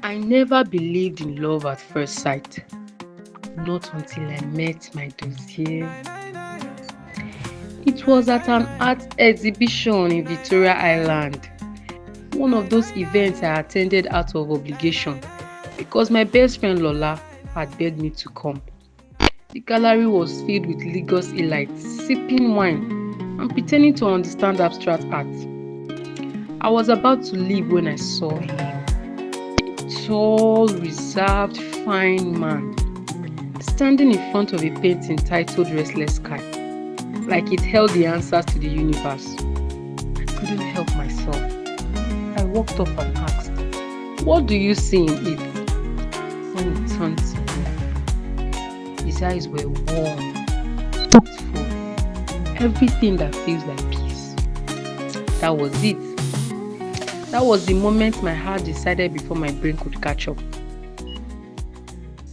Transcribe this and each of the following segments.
I never believed in love at first sight, not until I met my dossier. It was at an art exhibition in Victoria Island, one of those events I attended out of obligation because my best friend Lola had begged me to come. The gallery was filled with Lagos elites sipping wine and pretending to understand abstract art. I was about to leave when I saw him. Tall, reserved, fine man, standing in front of a painting titled Restless Sky, like it held the answers to the universe. I couldn't help myself. I walked up and asked, "What do you see in it?" When he turned to me, his eyes were warm, thoughtful, everything that feels like peace. That was it. That was the moment my heart decided before my brain could catch up.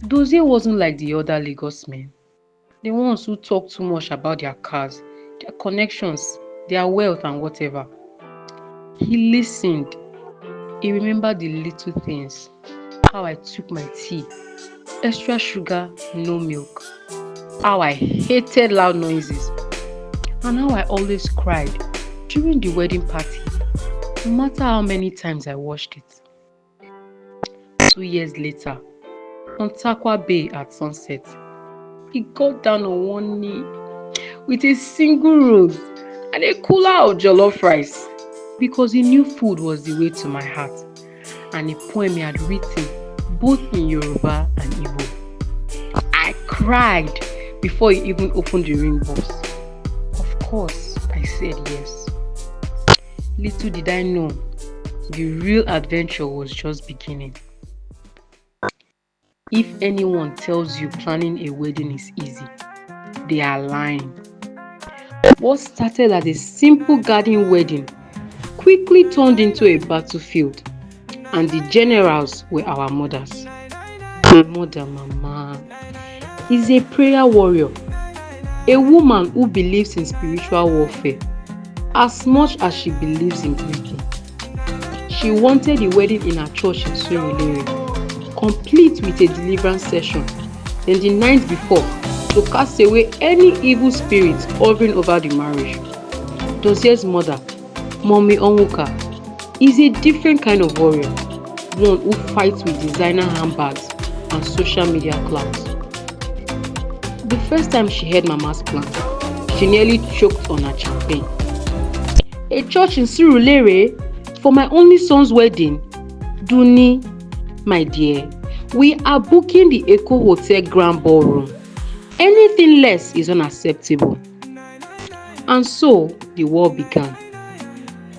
Dozie wasn't like the other Lagos men, the ones who talk too much about their cars, their connections, their wealth and whatever. He listened. He remembered the little things. How I took my tea, extra sugar, no milk. How I hated loud noises. And how I always cried during the wedding party, no matter how many times I watched it. 2 years later, on Takwa Bay at sunset, he got down on one knee with a single rose and a cooler of jollof rice because he knew food was the way to my heart, and a poem he had written both in Yoruba and Igbo. I cried before he even opened the ring box. Of course, I said yes. Little did I know, the real adventure was just beginning. If anyone tells you planning a wedding is easy, they are lying. What started as a simple garden wedding quickly turned into a battlefield, and the generals were our mothers. My mother, Mama, is a prayer warrior, a woman who believes in spiritual warfare as much as she believes in greeting. She wanted the wedding in her church in Surulere, complete with a deliverance session, then the night before to cast away any evil spirits hovering over the marriage. Dozier's mother, Mommy Onwuka, is a different kind of warrior, one who fights with designer handbags and social media clout. The first time she heard Mama's plan, she nearly choked on her champagne. A church in Surulere for my only son's wedding? Duni, my dear, we are booking the Eco Hotel Grand Ballroom. Anything less is unacceptable. And so the war began.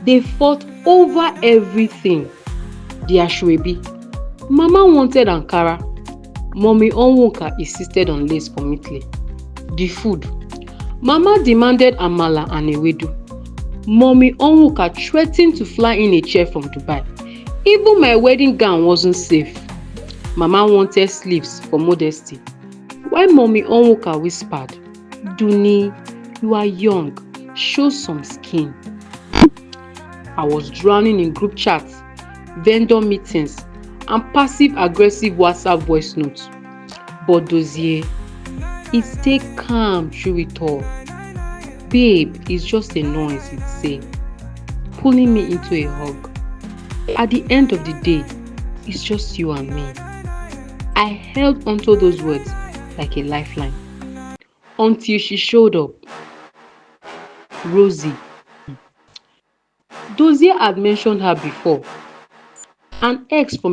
They fought over everything. The Ashwebi. Mama wanted Ankara. Mommy Onwuka insisted on lace for Mitle. The food. Mama demanded amala and ewedu. Mommy Onwuka threatened to fly in a chair from Dubai. Even my wedding gown wasn't safe. Mama wanted sleeves for modesty. While Mommy Onwuka whispered, "Duni, you are young, show some skin." I was drowning in group chats, vendor meetings, and passive-aggressive WhatsApp voice notes. But Dozie, it stayed calm through it all. "Babe, it's just a noise," he'd say, pulling me into a hug. At the end of the day, it's just you and me. I held onto those words like a lifeline until she showed up. Rosie. Dozie had mentioned her before. An ex from